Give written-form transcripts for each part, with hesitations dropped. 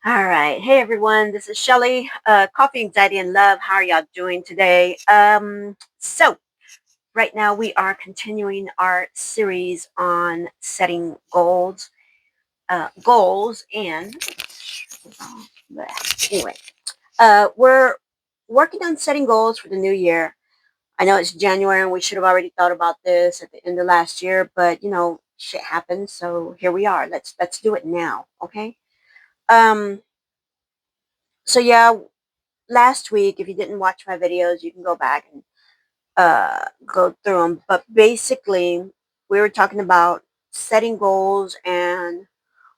All right. Hey, everyone. This is Shelly, Coffee, Anxiety, and Love. How are y'all doing today? So, right now we are continuing our series on setting goals. Goals and, anyway, we're working on setting goals for the new year. I know it's January and we should have already thought about this at the end of last year, but shit happens. So here we are. Let's do it now. Okay. Um, so yeah, last week, if you didn't watch my videos, you can go back and go through them. But basically, we were talking about setting goals and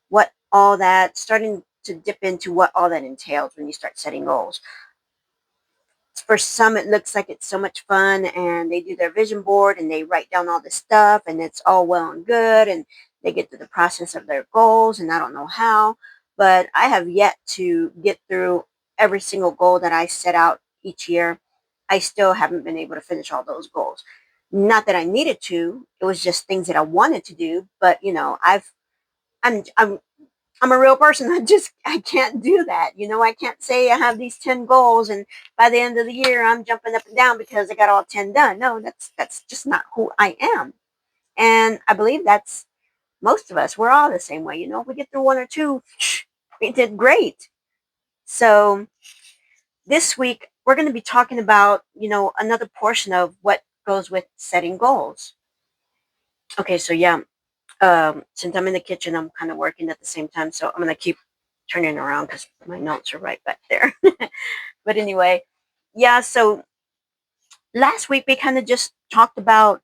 what all that, starting to dip into what all that entails when you start setting goals. For some, it looks like it's so much fun, and they do their vision board and they write down all this stuff, and it's all well and good, and they get to the process of their goals, and I don't know how, but I have yet to get through every single goal that I set out each year. I still haven't been able to finish all those goals. Not that I needed to; it was just things that I wanted to do. But I'm I'm a real person. I can't do that. I can't say I have these 10 goals and by the end of the year I'm jumping up and down because I got all 10 done. No, that's just not who I am. And I believe that's most of us. We're all the same way. If we get through one or two, we did great. So this week we're going to be talking about, another portion of what goes with setting goals. Okay, so yeah, since I'm in the kitchen, I'm kind of working at the same time. So I'm going to keep turning around because my notes are right back there. But anyway, yeah, so last week we kind of just talked about,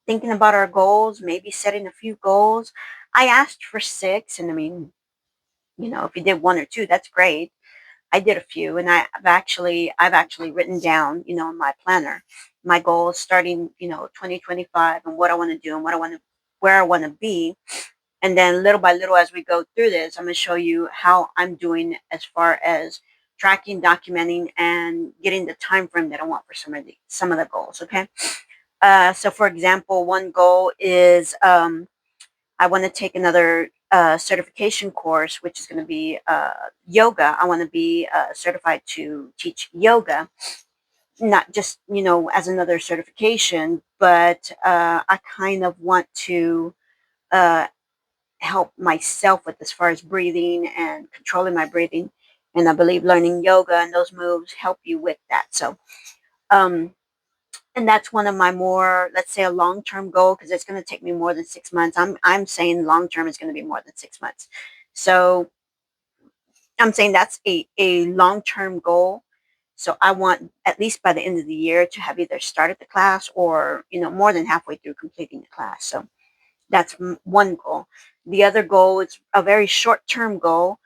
thinking about our goals, maybe setting a few goals. I asked for six, and I mean, if you did one or two, that's great. I did a few, and I've actually written down, in my planner, my goals starting, 2025, and what I want to do and where I want to be. And then little by little, as we go through this, I'm going to show you how I'm doing as far as tracking, documenting, and getting the time frame that I want for some of the goals. Okay. So for example, one goal is I want to take another certification course, which is going to be yoga. I want to be certified to teach yoga, not just as another certification, but I kind of want to uh, help myself with as far as breathing and controlling my breathing. And I believe learning yoga and those moves help you with that. So, um, and that's one of my more, let's say, a long-term goal because it's going to take me more than 6 months. I'm saying long-term is going to be more than 6 months. So I'm saying that's a long-term goal. So I want at least by the end of the year to have either started the class or more than halfway through completing the class. So that's one goal. The other goal is a very short-term goal.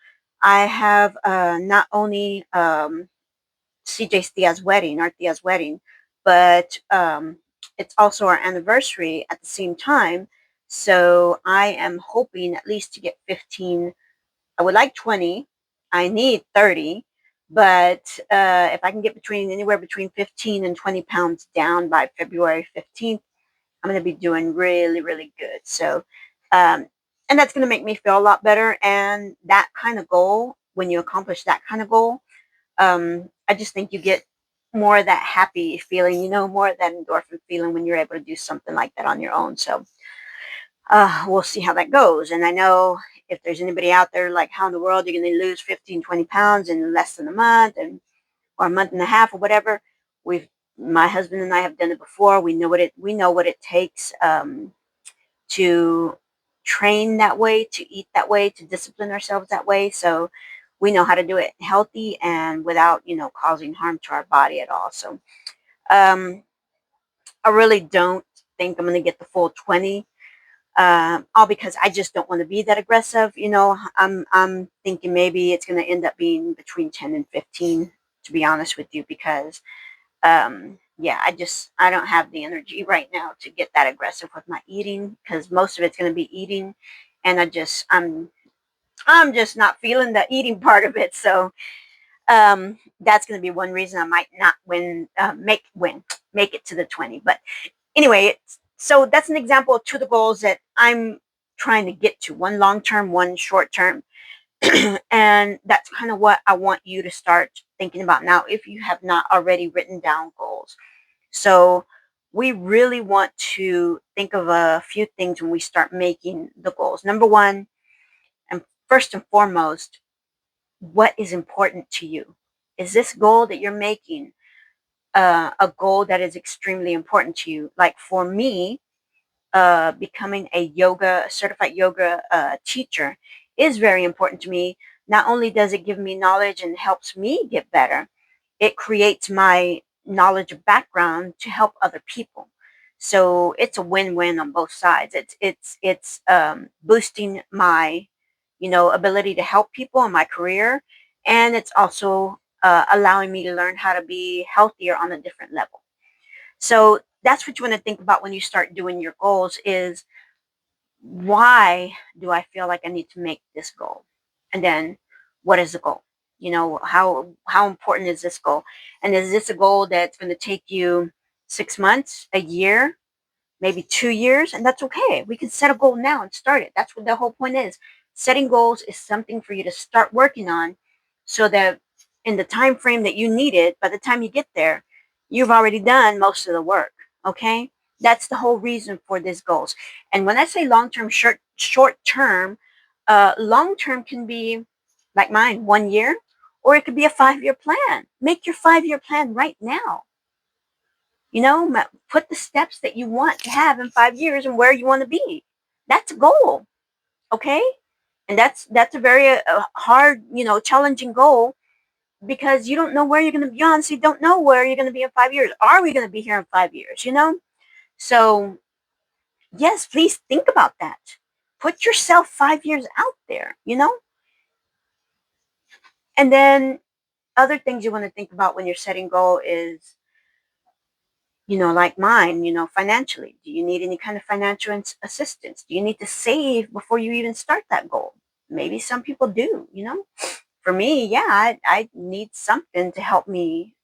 I have not only CJ Thea's wedding, our Thea's wedding, but it's also our anniversary at the same time. So I am hoping at least to get 15. I would like 20. I need 30. But if I can get anywhere between 15 and 20 pounds down by February 15th, I'm going to be doing really, really good. So, um, and that's going to make me feel a lot better. And that kind of goal, when you accomplish that kind of goal, I just think you get more of that happy feeling, more of that endorphin feeling when you're able to do something like that on your own. So, we'll see how that goes. And I know if there's anybody out there like, how in the world you're going to lose 15, 20 pounds in less than a month or a month and a half or whatever, my husband and I have done it before. We know what it takes to train that way, to eat that way, to discipline ourselves that way. So we know how to do it healthy and without, causing harm to our body at all. So um, I really don't think I'm going to get the full 20. All because I just don't want to be that aggressive. I'm thinking maybe it's going to end up being between 10 and 15, to be honest with you, because yeah, I don't have the energy right now to get that aggressive with my eating because most of it's going to be eating, and I'm just not feeling the eating part of it. So that's going to be one reason I might not make it to the 20. But anyway, so that's an example of two of the goals that I'm trying to get to: one long term, one short term. And that's kind of what I want you to start thinking about now if you have not already written down goals. So we really want to think of a few things when we start making the goals. Number one, and first and foremost, what is important to you? Is this goal that you're making a goal that is extremely important to you? Like for me, becoming a certified yoga teacher is very important to me. Not only does it give me knowledge and helps me get better, it creates my knowledge of background to help other people. So it's a win-win on both sides. It's boosting my, ability to help people in my career, and it's also allowing me to learn how to be healthier on a different level. So that's what you want to think about when you start doing your goals is why do I feel like I need to make this goal? And then what is the goal? How important is this goal? And is this a goal that's going to take you 6 months, a year, maybe 2 years? And that's okay. We can set a goal now and start it. That's what the whole point is. Setting goals is something for you to start working on so that in the time frame that you need it, by the time you get there, you've already done most of the work. Okay? That's the whole reason for these goals. And when I say long term, short term, long term can be like mine, 1 year, or it could be a 5 year plan. Make your 5 year plan right now. Put the steps that you want to have in 5 years and where you want to be. That's a goal, okay? And that's a very hard, challenging goal because you don't know where you're going to be. You honestly don't know where you're going to be in 5 years. Are we going to be here in 5 years? So yes, please think about that. Put yourself 5 years out there. And then other things you want to think about when you're setting goal is like mine, financially. Do you need any kind of financial assistance? Do you need to save before you even start that goal? Maybe some people do. For me, yeah, I need something to help me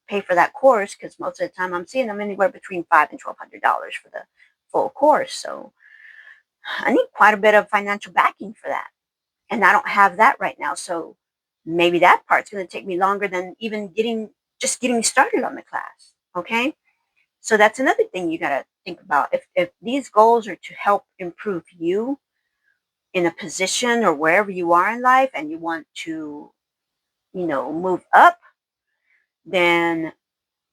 pay for that course because most of the time I'm seeing them anywhere between $500 and $1,200 for the full course. So I need quite a bit of financial backing for that. And I don't have that right now. So maybe that part's going to take me longer than even getting started on the class. Okay. So that's another thing you got to think about. If these goals are to help improve you in a position or wherever you are in life and you want to, move up, then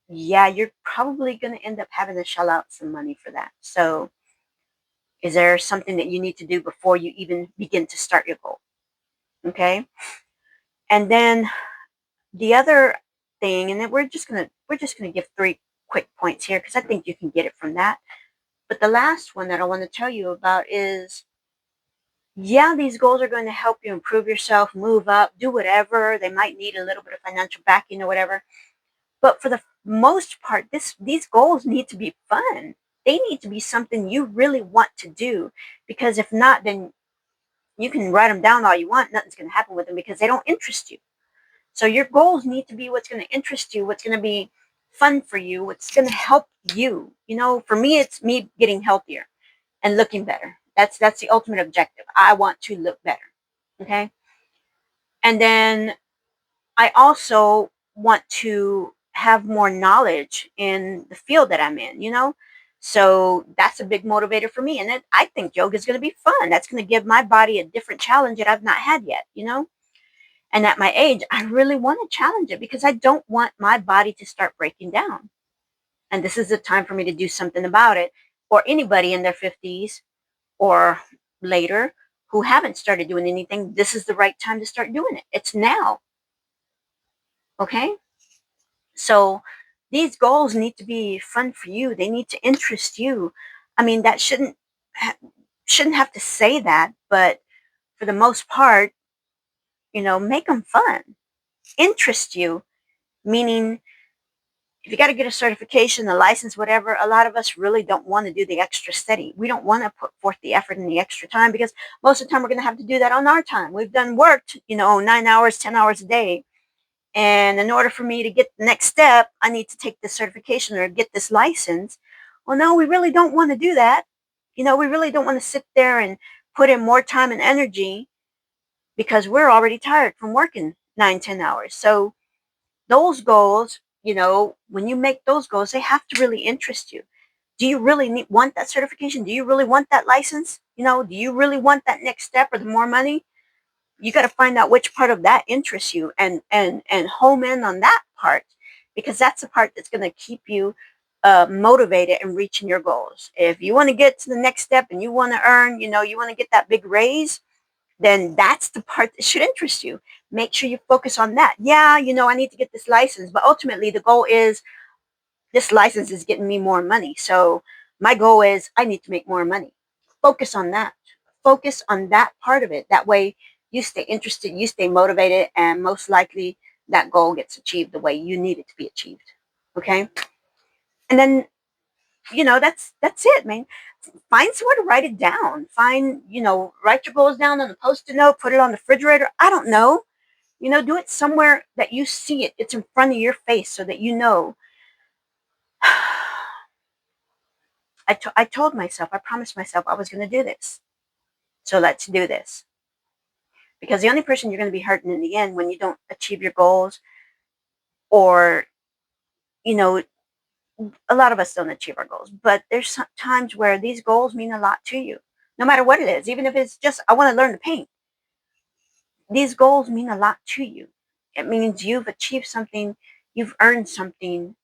yeah, you're probably going to end up having to shell out some money for that. So is there something that you need to do before you even begin to start your goal? Okay. And then the other thing, and then we're just gonna give three quick points here because I think you can get it from that. But the last one that I want to tell you about is, yeah, these goals are going to help you improve yourself, move up, do whatever. They might need a little bit of financial backing or whatever. But for the most part, these goals need to be fun. They need to be something you really want to do. Because if not, then you can write them down all you want. Nothing's going to happen with them because they don't interest you. So your goals need to be what's going to interest you, what's going to be fun for you, what's going to help you. For me, it's me getting healthier and looking better. That's the ultimate objective. I want to look better. Okay. And then I also want to have more knowledge in the field that I'm in. So that's a big motivator for me. And I think yoga is going to be fun. That's going to give my body a different challenge that I've not had yet. And at my age, I really want to challenge it because I don't want my body to start breaking down. And this is the time for me to do something about it. Or anybody in their 50s or later who haven't started doing anything, this is the right time to start doing it. It's now. Okay? So these goals need to be fun for you. They need to interest you. I mean, that shouldn't have to say that, but for the most part, make them fun. Interest you, meaning if you got to get a certification, a license, whatever, a lot of us really don't want to do the extra study. We don't want to put forth the effort and the extra time because most of the time we're going to have to do that on our time. We've done worked, 9 hours, 10 hours a day. And in order for me to get the next step, I need to take this certification or get this license. Well, no, we really don't want to do that. We really don't want to sit there and put in more time and energy because we're already tired from working 9, 10 hours. So those goals, when you make those goals, they have to really interest you. Do you really want that certification? Do you really want that license? Do you really want that next step or the more money? You got to find out which part of that interests you, and home in on that part, because that's the part that's going to keep you motivated and reaching your goals. If you want to get to the next step and you want to earn, you want to get that big raise, then that's the part that should interest you. Make sure you focus on that. Yeah, I need to get this license, but ultimately the goal is, this license is getting me more money. So my goal is, I need to make more money. Focus on that. Focus on that part of it. That way you stay interested, you stay motivated, and most likely that goal gets achieved the way you need it to be achieved. Okay? And then, that's it, man. Find somewhere to write it down. Write your goals down on a post-it note, put it on the refrigerator. I don't know. Do it somewhere that you see it. It's in front of your face so that you know. I told myself, I promised myself I was going to do this. So let's do this. Because the only person you're going to be hurting in the end when you don't achieve your goals, or, you know, a lot of us don't achieve our goals, but there's some times where these goals mean a lot to you, no matter what it is. Even if it's just, I want to learn to paint, these goals mean a lot to you. It means you've achieved something, you've earned something,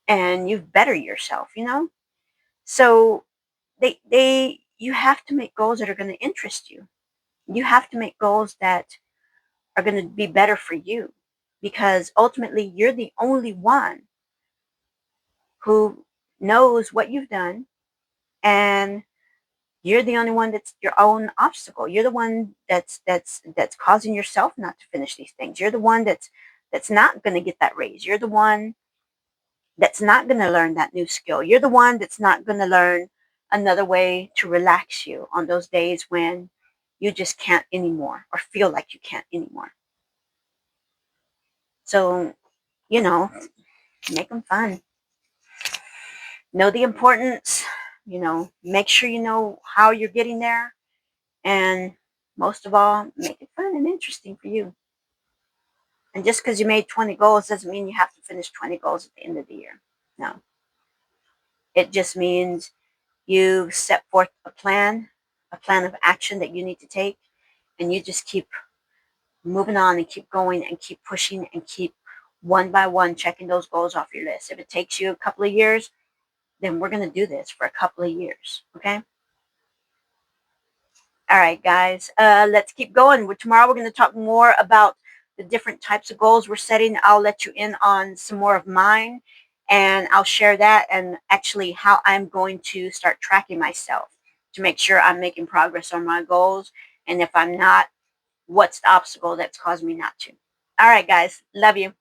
and you've bettered yourself. So you have to make goals that are going to interest you. You have to make goals that are going to be better for you, because ultimately you're the only one who knows what you've done, and you're the only one that's your own obstacle. You're the one that's causing yourself not to finish these things. You're the one that's not going to get that raise. You're the one that's not going to learn that new skill. You're the one that's not going to learn another way to relax you on those days when you just can't anymore, or feel like you can't anymore. So, you know, make them fun. Know the importance, make sure you know how you're getting there, and most of all, make it fun and interesting for you. And just because you made 20 goals doesn't mean you have to finish 20 goals at the end of the year. No. It just means you set forth a plan of action that you need to take, and you just keep moving on and keep going and keep pushing and keep one by one checking those goals off your list. If it takes you a couple of years, then we're going to do this for a couple of years. Okay? All right, guys, let's keep going. Tomorrow we're going to talk more about the different types of goals we're setting. I'll let you in on some more of mine, and I'll share that, and actually how I'm going to start tracking myself to make sure I'm making progress on my goals. And if I'm not, what's the obstacle that's caused me not to? All right, guys, love you.